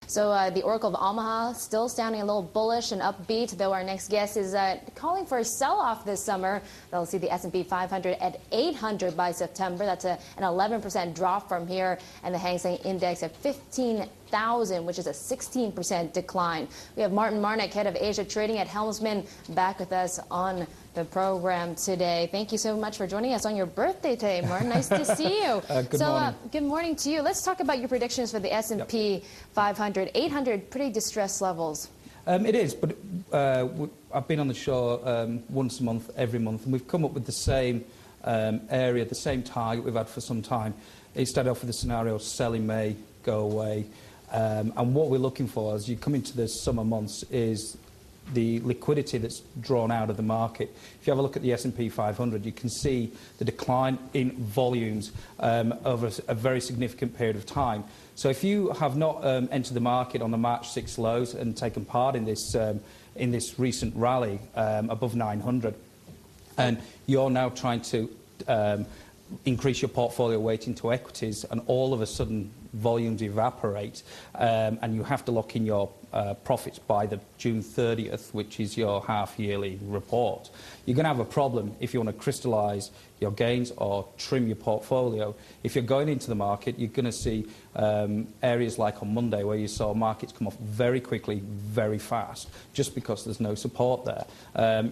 So the Oracle of Omaha still sounding a little bullish and upbeat, though our next guest is calling for a sell-off this summer. They'll see the S&P 500 at 800 by September. That's an 11% drop from here, and the Hang Seng Index at 15,000, which is a 16% decline. We have Marnick, head of Asia Trading at Helmsman, back with us on the program today. Thank you so much for joining us on your birthday today, Martin. Nice to see you. Good morning. Good morning to you. Let's talk about your predictions for the S&P 500. 800, pretty distressed levels. It is, but I've been on the show once a month, every month, and we've come up with the same area, the same target we've had for some time. It started off with the scenario, sell in May, go away. And what we're looking for as you come into the summer months is the liquidity that's drawn out of the market. If you have a look at the S&P 500, you can see the decline in volumes over a very significant period of time. So if you have not entered the market on the March 6 lows and taken part in this recent rally above 900, and you're now trying to increase your portfolio weight into equities, and all of a sudden volumes evaporate, and you have to lock in your profits by the June 30th, which is your half-yearly report. You're going to have a problem if you want to crystallise your gains or trim your portfolio. If you're going into the market, you're going to see areas like on Monday where you saw markets come off very quickly, very fast, just because there's no support there.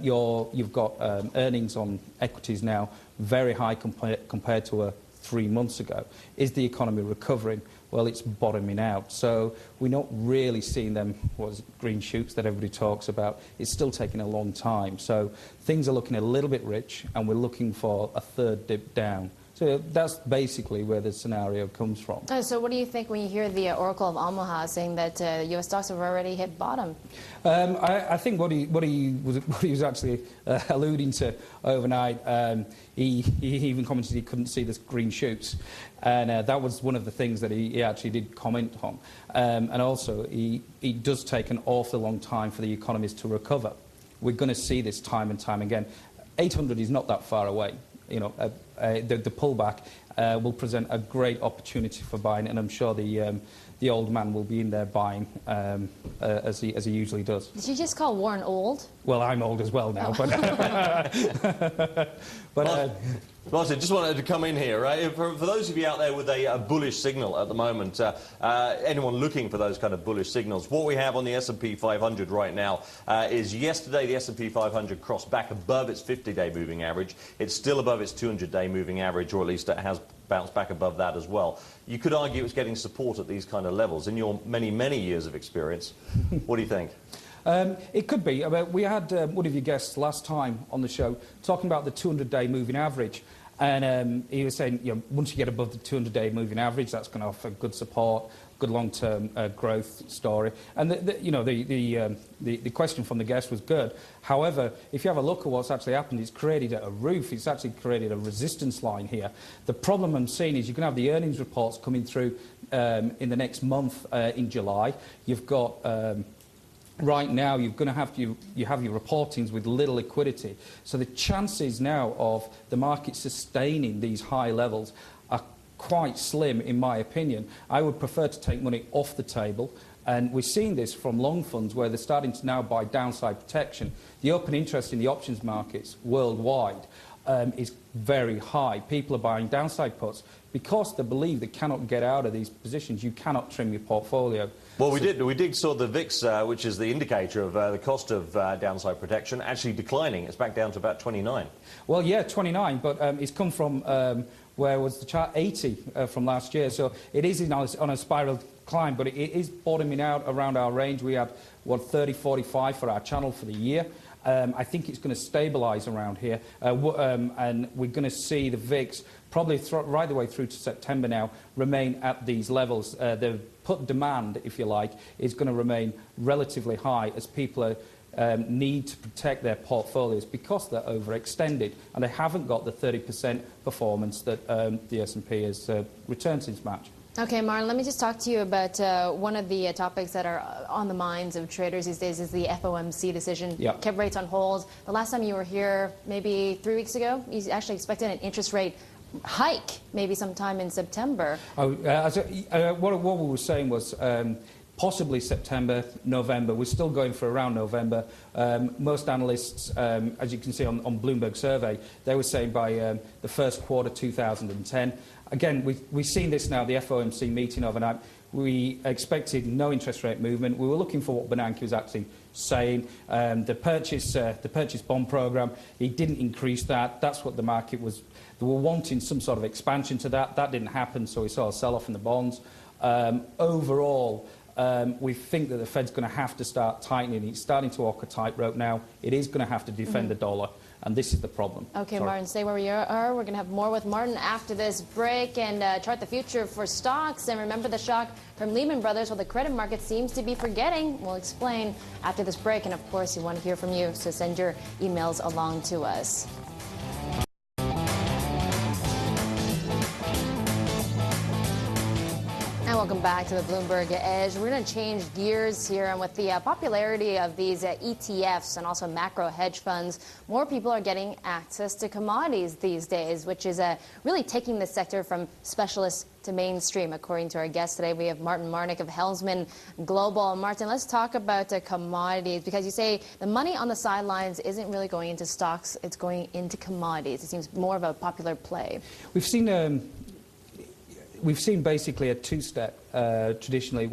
You've got earnings on equities now very high compared to 3 months ago. Is the economy recovering? Well, it's bottoming out. So we're not really seeing them green shoots that everybody talks about. It's still taking a long time. So things are looking a little bit rich, and we're looking for a third dip down. So that's basically where the scenario comes from. So what do you think when you hear the Oracle of Omaha saying that U.S. stocks have already hit bottom? I think what he was actually alluding to overnight, he even commented he couldn't see the green shoots. And that was one of the things that he actually did comment on. And also, it does take an awfully long time for the economies to recover. We're going to see this time and time again. 800 is not that far away. You know, the pullback will present a great opportunity for buying, and I'm sure the old man will be in there buying as he usually does. Did you just call Warren old? Well, I'm old as well now, but. Martin, just wanted to come in here, right? For those of you out there with a bullish signal at the moment, anyone looking for those kind of bullish signals, what we have on the S&P 500 right now is yesterday the S&P 500 crossed back above its 50-day moving average. It's still above its 200-day moving average, or at least it has bounced back above that as well. You could argue it's getting support at these kind of levels. In your many, many years of experience, what do you think? It could be. We had one of your guests last time on the show talking about the 200-day moving average, and he was saying, you know, once you get above the 200-day moving average, that's going to offer good support, good long-term growth story. And the question from the guest was good. However, if you have a look at what's actually happened, it's created a roof. It's actually created a resistance line here. The problem I'm seeing is you're going to have the earnings reports coming through in the next month in July. You've got right now, you're going to have your reportings with little liquidity. So the chances now of the market sustaining these high levels are quite slim, in my opinion. I would prefer to take money off the table. And we're seeing this from long funds where they're starting to now buy downside protection. The open interest in the options markets worldwide is very high. People are buying downside puts because they believe they cannot get out of these positions. You cannot trim your portfolio. Well, we saw the VIX, which is the indicator of the cost of downside protection, actually declining. It's back down to about 29. Well, yeah, 29, but it's come from, where was the chart? 80 from last year. So it is on a spiral climb, but it is bottoming out around our range. We had, 30, 45 for our channel for the year. I think it's going to stabilise around here, and we're going to see the VIX probably right the way through to September now remain at these levels. The put demand, if you like, is going to remain relatively high as people need to protect their portfolios because they're overextended and they haven't got the 30% performance that the S&P has returned since March. Okay, Martin, let me just talk to you about one of the topics that are on the minds of traders these days is the FOMC decision. Yep. Kept rates on hold. The last time you were here, maybe 3 weeks ago, you actually expected an interest rate hike maybe sometime in September. What we were saying was possibly September, November. We're still going for around November. Most analysts, as you can see on Bloomberg survey, they were saying by the first quarter 2010. Again, we've seen this now, the FOMC meeting overnight. We expected no interest rate movement. We were looking for what Bernanke was actually saying. The purchase bond programme, he didn't increase that. That's what the market was. They were wanting some sort of expansion to that. That didn't happen, so we saw a sell-off in the bonds. Overall, we think that the Fed's going to have to start tightening. It's starting to walk a tightrope now. It is going to have to defend the dollar, and this is the problem. Okay, Sorry. Martin, stay where we are. We're going to have more with Martin after this break and chart the future for stocks. And remember the shock from Lehman Brothers, what the credit market seems to be forgetting. We'll explain after this break. And, of course, we want to hear from you, so send your emails along to us. Welcome back to the Bloomberg Edge. We're going to change gears here, and with the popularity of these ETFs and also macro hedge funds, more people are getting access to commodities these days, which is really taking the sector from specialist to mainstream. According to our guest today, we have Martin Marnick of Helmsman Global. Martin, let's talk about commodities, because you say the money on the sidelines isn't really going into stocks, it's going into commodities. It seems more of a popular play. We've seen basically a two-step traditionally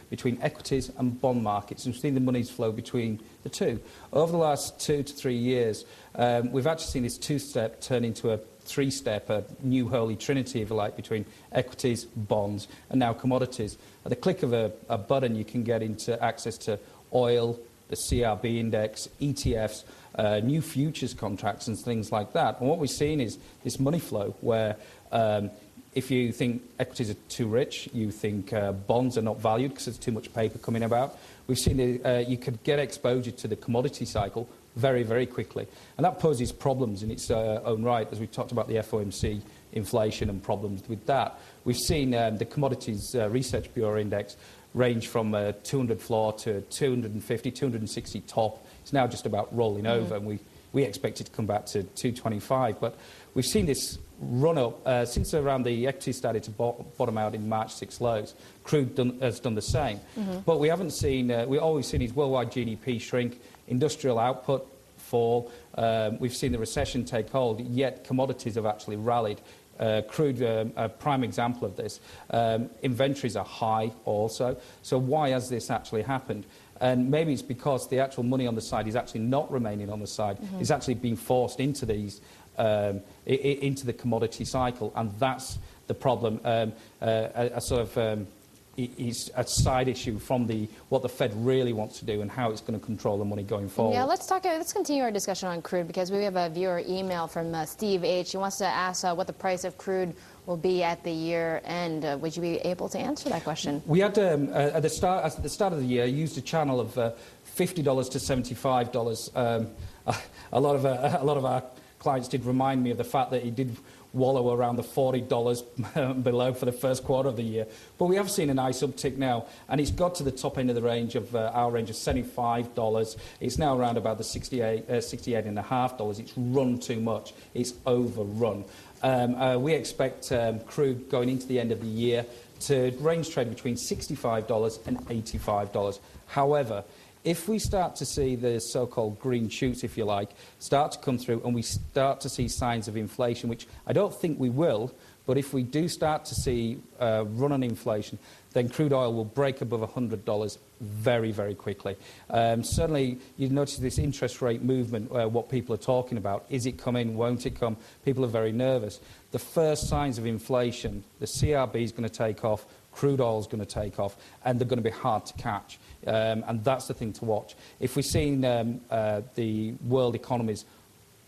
between equities and bond markets. We've seen the monies flow between the two. Over the last 2 to 3 years, we've actually seen this two-step turn into a three-step, a new holy trinity, if you like, between equities, bonds, and now commodities. At the click of a button, you can get into access to oil, the CRB index, ETFs, new futures contracts, and things like that. And what we've seen is this money flow where if you think equities are too rich, you think bonds are not valued because there's too much paper coming about, we've seen you could get exposure to the commodity cycle very, very quickly. And that poses problems in its own right, as we've talked about the FOMC inflation and problems with that. We've seen the Commodities Research Bureau index range from 200 floor to 250, 260 top. It's now just about rolling over, and we expect it to come back to 225. But we've seen this run up since around the equity started to bottom out in March 6 lows. Crude has done the same. But we haven't seen, all we've seen is worldwide GDP shrink, industrial output fall. We've seen the recession take hold, yet commodities have actually rallied. Crude, a prime example of this. Inventories are high also. So why has this actually happened? And maybe it's because the actual money on the side is actually not remaining on the side. It's actually being forced into these into the commodity cycle, and that's the problem. Is a side issue from what the Fed really wants to do and how it's going to control the money going forward. Yeah, let's continue our discussion on crude, because we have a viewer email from Steve H. He wants to ask what the price of crude will be at the year end. Would you be able to answer that question? We had at the start of the year used a channel of $50 to $75. A lot of our clients did remind me of the fact that he did wallow around the $40 below for the first quarter of the year. But we have seen a nice uptick now, and it's got to the top end of the range of our range of $75. It's now around about the $68.50. It's run too much. It's overrun. We expect crude going into the end of the year to range trade between $65 and $85. However, if we start to see the so-called green shoots, if you like, start to come through, and we start to see signs of inflation, which I don't think we will, but if we do start to see run on inflation, then crude oil will break above $100 very, very quickly. Certainly, you've noticed this interest rate movement, what people are talking about. Is it coming? Won't it come? People are very nervous. The first signs of inflation, the CRB is going to take off, crude oil is going to take off, and they're going to be hard to catch. And that's the thing to watch. If we've seen the world economies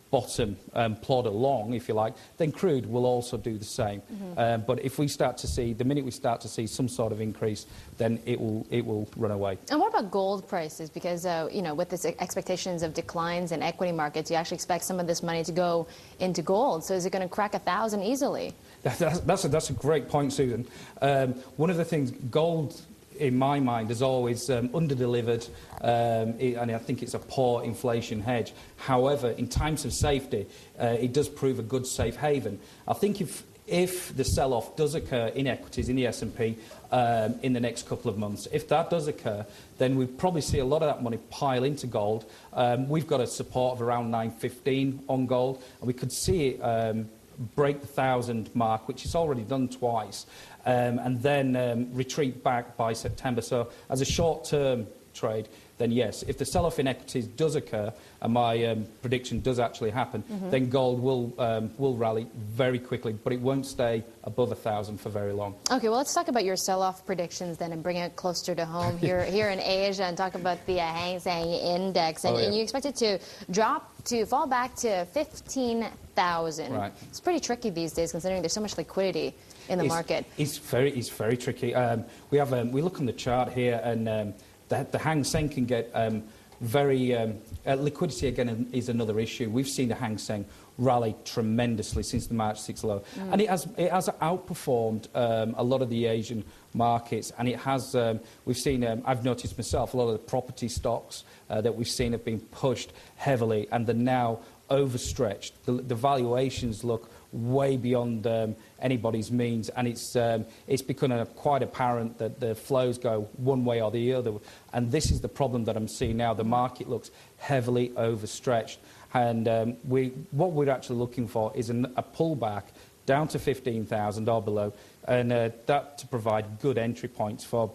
bottom plod along, if you like, then crude will also do the same. But if we start to see, the minute we start to see some sort of increase, then it will run away. And what about gold prices? Because with this expectations of declines in equity markets, you actually expect some of this money to go into gold. So is it going to crack 1,000 easily? That's a great point, Susan. One of the things, gold, in my mind, has always underdelivered, and I think it's a poor inflation hedge. However, in times of safety, it does prove a good safe haven. I think if the sell-off does occur in equities, in the S&P, in the next couple of months, if that does occur, then we'd probably see a lot of that money pile into gold. We've got a support of around 915 on gold, and we could see it break the 1,000 mark, which it's already done twice, and then retreat back by September. So as a short-term trade, then yes, if the sell-off in equities does occur, and my prediction does actually happen, then gold will rally very quickly, but it won't stay above 1,000 for very long. Okay, well, let's talk about your sell-off predictions then and bring it closer to home here in Asia and talk about the Hang Seng Index. And you expect it to fall back to 15,000. Right. It's pretty tricky these days considering there's so much liquidity in the market. It's very tricky. We look on the chart here, and the Hang Seng can get liquidity again is another issue. We've seen the Hang Seng rally tremendously since the March 6 low, and it has outperformed a lot of the Asian markets, and it has. We've seen. I've noticed myself a lot of the property stocks that we've seen have been pushed heavily, and they're now overstretched. The valuations look way beyond anybody's means, and it's become quite apparent that the flows go one way or the other, and this is the problem that I'm seeing now. The market looks heavily overstretched, and what we're actually looking for is a pullback down to 15,000 or below, and that to provide good entry points for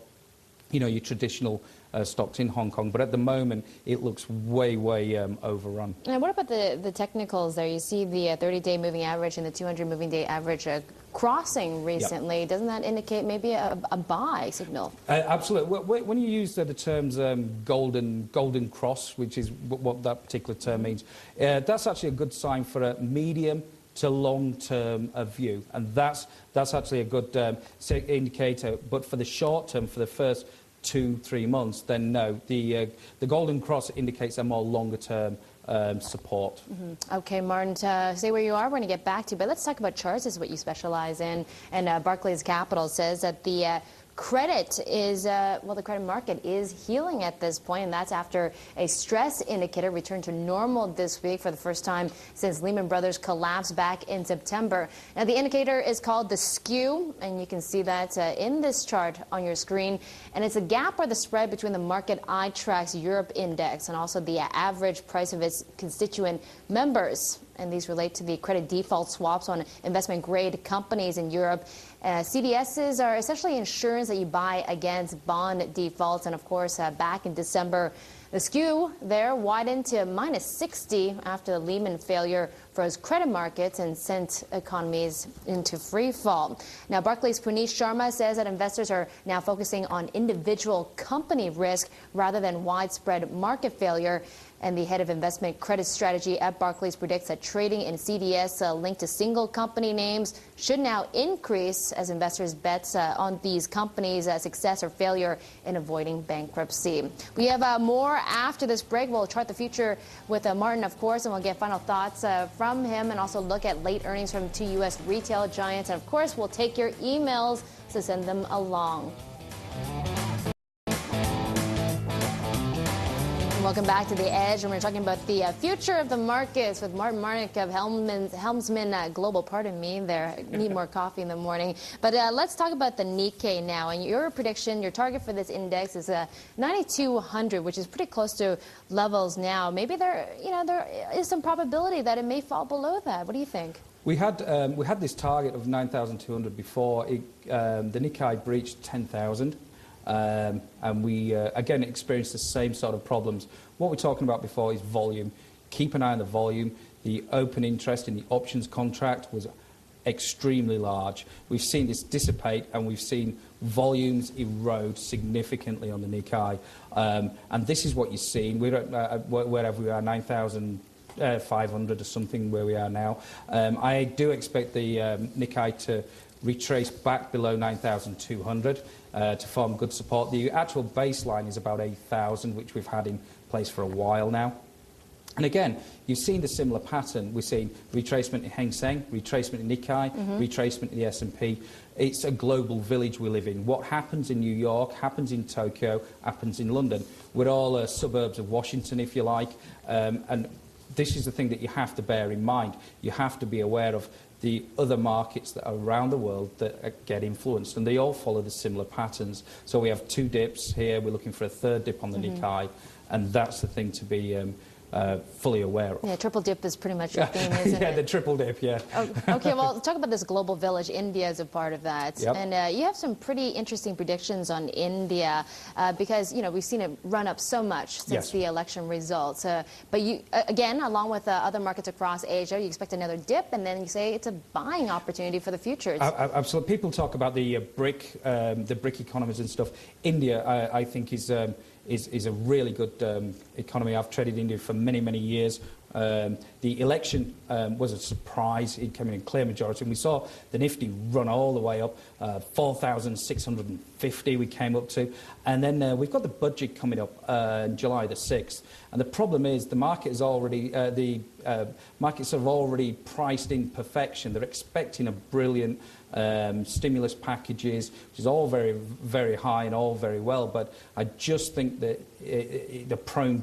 your traditional stocks in Hong Kong. But at the moment, it looks way overrun. And what about the technicals there? You see the 30-day moving average and the 200 moving day average crossing recently. Yep. Doesn't that indicate maybe a buy signal? Absolutely. When you use the terms golden cross, which is what that particular term means, that's actually a good sign for a medium to long-term view, and that's actually a good indicator. But for the short term, for the first 2-3 months, then no. The golden cross indicates a more longer-term support. Okay, Martin, stay where you are. We're going to get back to you, but let's talk about charts. This is what you specialize in. And Barclays Capital says that the credit is, the credit market is healing at this point, and that's after a stress indicator returned to normal this week for the first time since Lehman Brothers collapsed back in September. Now, the indicator is called the skew, and you can see that in this chart on your screen, and it's a gap or the spread between the market iTraxx Europe Index and also the average price of its constituent members. And these relate to the credit default swaps on investment-grade companies in Europe. CDSs are essentially insurance that you buy against bond defaults. And, of course, back in December, the skew there widened to -60 after the Lehman failure froze credit markets and sent economies into free fall. Now, Barclays' Puneet Sharma says that investors are now focusing on individual company risk rather than widespread market failure. And the head of investment credit strategy at Barclays predicts that trading in CDS linked to single company names should now increase as investors bet on these companies' success or failure in avoiding bankruptcy. We have more after this break. We'll chart the future with Martin, of course, and we'll get final thoughts from him and also look at late earnings from 2 U.S. retail giants. And, of course, we'll take your emails to send them along. Welcome back to The Edge, and we're talking about the future of the markets with Martin Marnick of Helmsman Global. Pardon me there. Need more coffee in the morning. But let's talk about the Nikkei now. And your prediction, your target for this index is 9,200, which is pretty close to levels now. Maybe there is some probability that it may fall below that. What do you think? We had this target of 9,200 before the Nikkei breached 10,000. And we, again, experienced the same sort of problems. What we're talking about before is volume. Keep an eye on the volume. The open interest in the options contract was extremely large. We've seen this dissipate, and we've seen volumes erode significantly on the Nikkei. And this is what you're seeing. We're at wherever we are, 9,500 or something where we are now. I do expect the Nikkei to retrace back below 9,200 to form good support. The actual baseline is about 8,000, which we've had in place for a while now. And again, you've seen the similar pattern. We're seeing retracement in Hang Seng, retracement in Nikkei, retracement in the S&P. It's a global village we live in. What happens in New York, happens in Tokyo, happens in London. We're all suburbs of Washington, if you like. And this is the thing that you have to bear in mind. You have to be aware of the other markets that are around the world that get influenced, and they all follow the similar patterns. So we have 2 dips here. We're looking for a 3rd dip on the Nikkei, and that's the thing to be fully aware of. Yeah, triple dip is pretty much your theme, isn't yeah, it? the triple dip, yeah. Oh, okay, well, talk about this global village. India is a part of that. Yep. And you have some pretty interesting predictions on India because, you know, we've seen it run up so much since the election results. But you, again, along with other markets across Asia, you expect another dip, and then you say it's a buying opportunity for the future. Absolutely. People talk about the BRIC economies and stuff. India, I think, is a really good economy. I've traded India for many, many years. The election was a surprise. It came in clear majority. And we saw the Nifty run all the way up, 4,650 we came up to. And then we've got the budget coming up July the 6th. And the problem is the market is already, markets have already priced in perfection. They're expecting a brilliant stimulus packages, which is all very, very high and all very well. But I just think that they're prone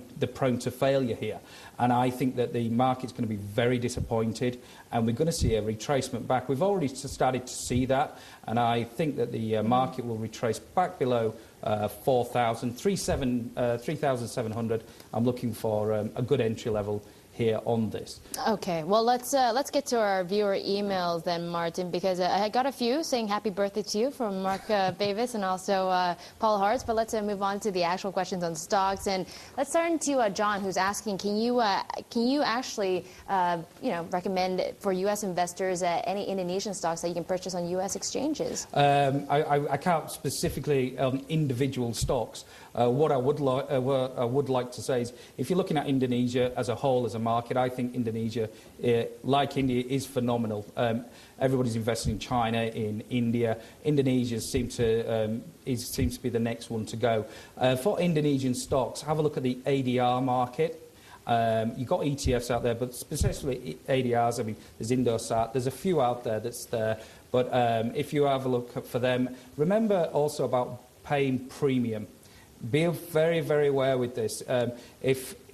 to failure here. And I think that the market's going to be very disappointed, and we're going to see a retracement back. We've already started to see that, and I think that the market will retrace back below 3,700. I'm looking for a good entry level here on this. Okay, well, let's get to our viewer emails then, Martin, because I got a few saying happy birthday to you from Mark Bavis and also Paul Hartz, but let's move on to the actual questions on stocks. And let's turn to John, who's asking, can you actually recommend for U.S. investors any Indonesian stocks that you can purchase on U.S. exchanges? I can't specifically on individual stocks. What I would like to say is, if you're looking at Indonesia as a whole, as a market, I think Indonesia, like India, is phenomenal. Everybody's investing in China, in India. Indonesia seems to be the next one to go. For Indonesian stocks, have a look at the ADR market. You've got ETFs out there, but specifically ADRs. I mean, there's Indosat. There's a few out there that's there. But if you have a look for them, remember also about paying premium. Be very, very aware with this.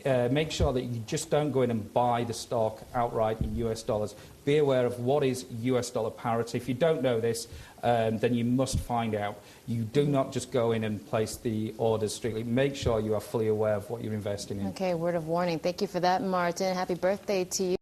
Make sure that you just don't go in and buy the stock outright in US dollars. Be aware of what is US dollar parity. If you don't know this, then you must find out. You do not just go in and place the orders strictly. Make sure you are fully aware of what you're investing in. Okay, word of warning. Thank you for that, Martin. Happy birthday to you.